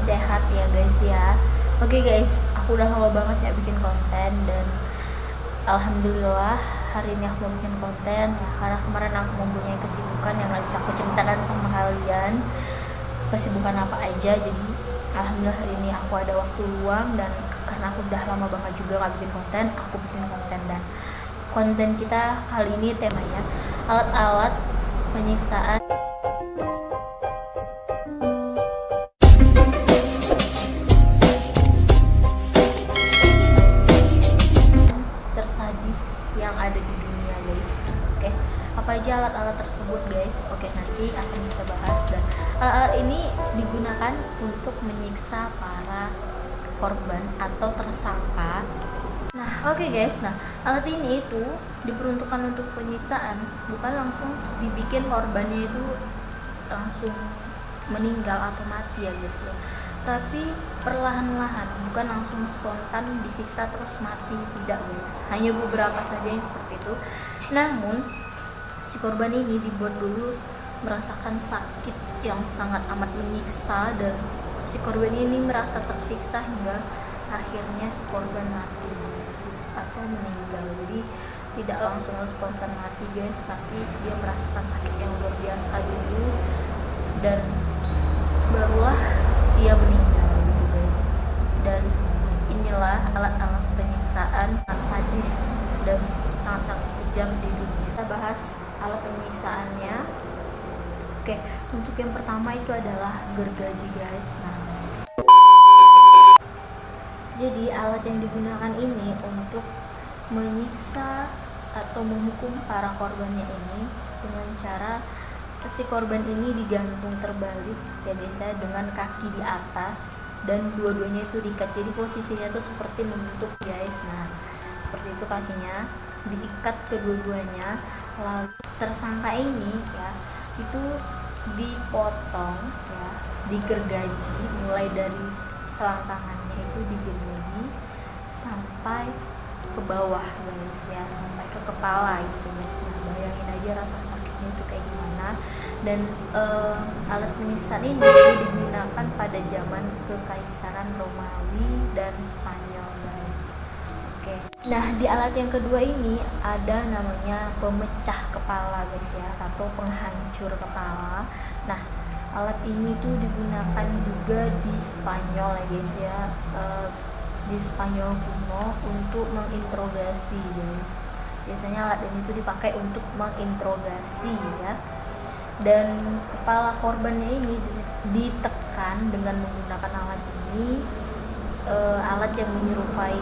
sehat ya guys ya. Oke guys, aku udah lama banget ya bikin konten, dan alhamdulillah hari ini aku mau bikin konten ya, karena kemarin aku mempunyai kesibukan yang gak bisa aku ceritakan sama kalian kesibukan apa aja. Jadi alhamdulillah hari ini aku ada waktu luang, dan karena aku udah lama banget juga gak bikin konten, aku bikin konten. Dan konten kita kali ini temanya alat-alat penyiksaan tersadis yang ada di dunia guys. Oke, apa aja alat-alat tersebut guys? Oke, nanti akan kita bahas. Dan alat-alat ini digunakan untuk menyiksa para korban atau tersangka. Nah, oke guys, alat ini itu diperuntukkan untuk penyiksaan, bukan langsung dibikin korbannya itu langsung meninggal atau mati ya guys ya. Tapi perlahan-lahan, bukan langsung spontan disiksa terus mati, tidak guys. Hanya beberapa saja yang seperti itu. Namun si korban ini dibuat dulu merasakan sakit yang sangat amat menyiksa, dan si korban ini merasa tersiksa hingga akhirnya si korban mati guys, atau meninggal. Jadi tidak langsung spontan mati guys, tapi dia merasakan sakit yang luar biasa dulu, dan barulah dia meninggal gitu guys. Dan inilah alat-alat penyiksaan sangat sadis dan sangat-sangat kejam di dunia. Kita bahas alat penyiksaannya. Oke, untuk yang pertama itu adalah gergaji guys. Jadi alat yang digunakan ini untuk menyiksa atau menghukum para korbannya ini dengan cara si korban ini digantung terbalik ya guys ya, dengan kaki di atas dan dua-duanya itu diikat. Jadi posisinya tuh seperti membentuk guys. Nah, seperti itu kakinya diikat kedua-duanya. Lalu tersangka ini ya itu dipotong ya, digergaji mulai dari selangkangannya itu digergaji sampai ke bawah guys ya, sampai ke kepala itu guys. Nah, bayangin aja rasa sakitnya itu kayak gimana. Dan alat penyiksaan ini digunakan pada zaman kekaisaran Romawi dan Spanyol guys. Oke. Nah, di alat yang kedua ini ada namanya pemecah kepala guys ya, atau penghancur kepala. Nah, alat ini tuh digunakan juga di Spanyol ya guys ya, di Spanyol kuno untuk menginterogasi guys. Biasanya alat ini tuh dipakai untuk menginterogasi ya. Dan kepala korbannya ini ditekan dengan menggunakan alat ini, alat yang menyerupai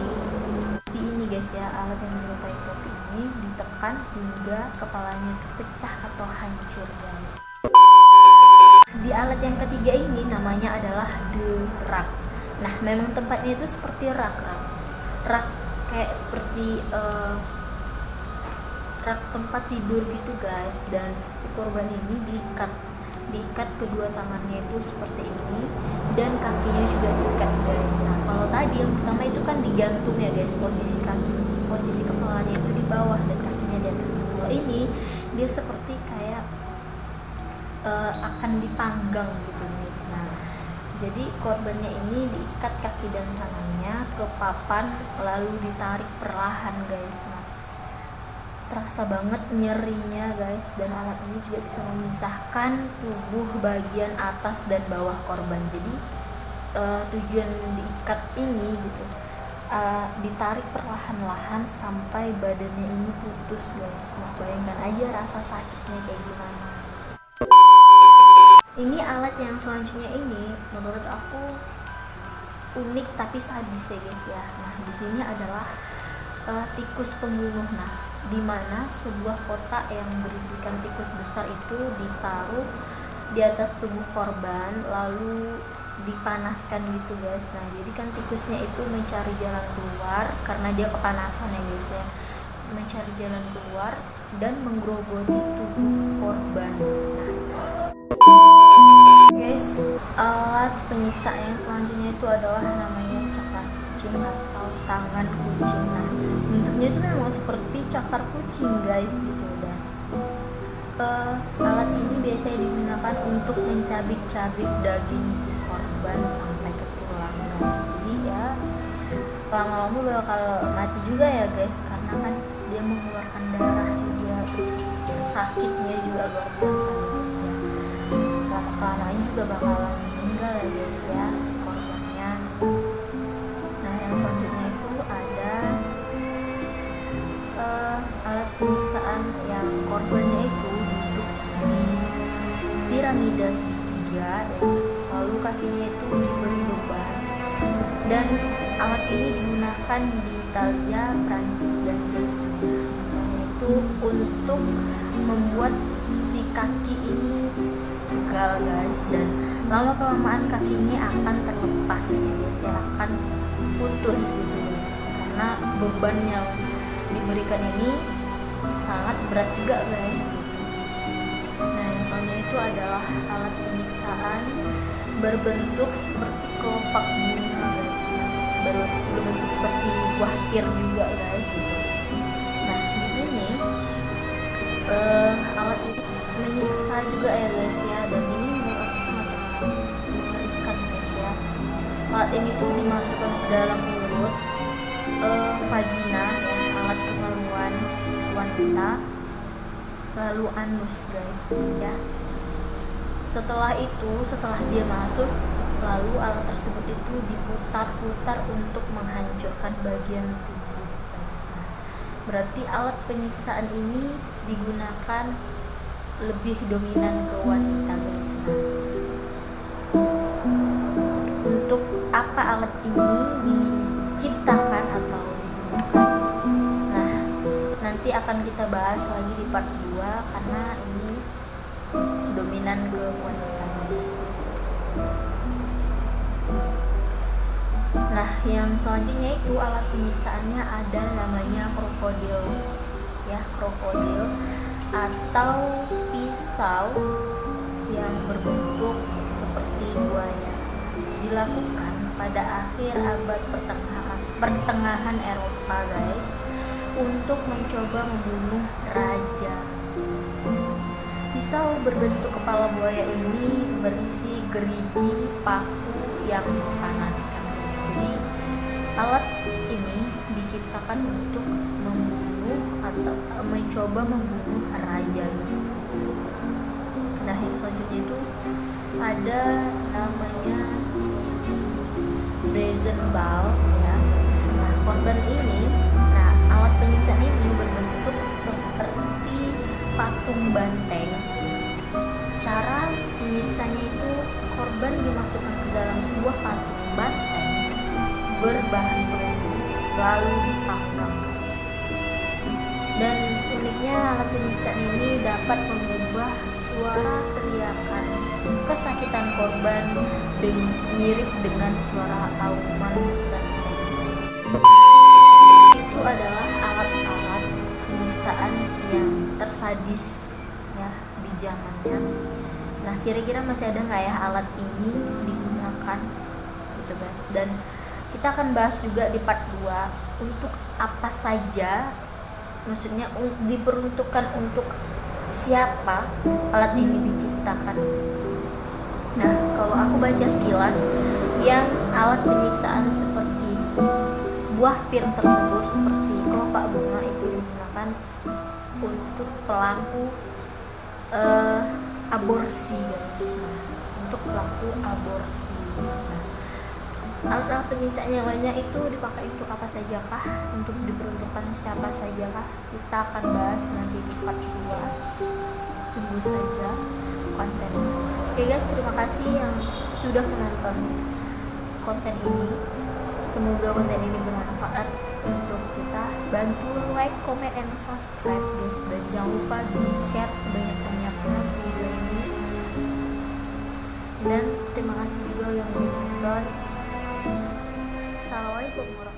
topi ini guys ya, alat yang menyerupai topi ini ditekan hingga kepalanya itu pecah atau hancur guys. Di alat yang ketiga ini namanya adalah rak. Nah, memang tempatnya itu seperti rak kayak seperti rak tempat tidur gitu guys. Dan si korban ini diikat kedua tangannya itu seperti ini, dan kakinya juga diikat guys. Nah, kalau tadi yang pertama itu kan digantung ya guys, posisi kepalanya itu di bawah dan kakinya di atas. Nah, kalau ini dia seperti kayak akan dipanggang gitu guys. Nah, jadi korbannya ini diikat kaki dan tangannya ke papan, lalu ditarik perlahan guys. Nah, terasa banget nyerinya guys, dan alat ini juga bisa memisahkan tubuh bagian atas dan bawah korban. Jadi tujuan diikat ini gitu, ditarik perlahan-lahan sampai badannya ini putus guys. Nah, bayangkan aja rasa sakitnya kayak gimana. Ini alat yang selanjutnya ini menurut aku unik tapi sadis ya guys ya. Nah, di sini adalah tikus pembunuh. Nah, di mana sebuah kotak yang berisikan tikus besar itu ditaruh di atas tubuh korban, lalu dipanaskan gitu guys. Nah, jadi kan tikusnya itu mencari jalan keluar karena dia kepanasan ya guys ya, mencari jalan keluar dan menggerogoti tubuh korban. Nah guys, alat penyiksa yang selanjutnya itu adalah namanya cakar kucing atau tangan kucing. Nah, bentuknya itu memang seperti cakar kucing guys gitu. Dan Alat ini biasanya digunakan untuk mencabik-cabik daging si korban sampai ke tulang guys. Jadi ya lama-lama bakal mati juga ya guys, karena kan dia mengeluarkan darah juga, terus sakitnya juga luar biasa ya guys ya. Lama-kelamaan juga bakalan meninggal ya guys ya si korbannya. Nah yang selanjutnya itu ada alat penyiksaan yang korbannya itu duduk di piramida segitiga, lalu kakinya itu diberi beban, dan alat ini digunakan di Italia, Prancis, dan Jerman, yaitu untuk membuat si kaki ini pegal guys, dan lama kelamaan kakinya akan terlepas ya guys ya, akan putus gitu guys, karena beban yang diberikan ini sangat berat juga guys gitu. Nah yang selanjutnya itu adalah alat penyiksaan berbentuk seperti kelopak bunga guys, berbentuk seperti buah pir juga guys gitu. Nah di sini alat ini menyiksa juga ya guys ya, dan ini menurut aku sangat-sangat mengerikan guys ya. Alat ini tuh dimasukkan ke dalam mulut, vagina ya, alat kemaluan wanita, lalu anus guys ya. Setelah dia masuk, lalu alat tersebut itu diputar-putar untuk menghancurkan bagian tubuh guys. Nah, berarti alat penyiksaan ini digunakan lebih dominan ke wanita guys. Nah, untuk apa alat ini diciptakan atau digunakan? Nah, nanti akan kita bahas lagi di part 2 karena ini dominan ke wanita guys. Nah, yang selanjutnya itu alat penyiksaannya ada namanya krokodil ya, krokodil atau pisau yang berbentuk seperti buaya. Dilakukan pada akhir abad pertengahan Eropa guys, untuk mencoba membunuh raja. Pisau berbentuk kepala buaya ini berisi gerigi paku yang dipanaskan guys. Jadi alat ini diciptakan untuk membunuh atau mencoba membunuh raja guys. Nah yang selanjutnya itu ada namanya brazen ball ya. Nah korban ini, alat penyiksaan ini berbentuk seperti patung banteng. Cara menyiksanya itu korban dimasukkan ke dalam sebuah patung banteng berbahan bambu, lalu dipanggang guys. Dan uniknya alat penyiksaan ini dapat mengubah suara teriakan kesakitan korban mirip dengan suara auman banteng. Itu adalah alat-alat penyiksaan yang tersadis ya di zamannya. Nah kira-kira masih ada nggak ya alat ini digunakan gitu guys, dan kita akan bahas juga di part 2 untuk apa saja, maksudnya diperuntukkan untuk siapa alat ini diciptakan. Nah kalau aku baca sekilas, yang alat penyiksaan seperti buah pir tersebut seperti kelopak bunga itu digunakan untuk pelaku aborsi guys. Nah, untuk pelaku aborsi. Nah, alat-alat penyiksaan yang lainnya itu dipakai untuk apa saja kah? Untuk diperuntukkan siapa saja kah? Kita akan bahas nanti di part 2. Tunggu saja kontennya. Oke guys, terima kasih yang sudah menonton konten ini. Semoga konten ini bermanfaat untuk kita. Bantu like, comment, and subscribe guys, dan jangan lupa di share sebanyak-banyaknya video ini. Dan terima kasih juga yang udah nonton. Assalamualaikum warahmatullahi wabarakatuh.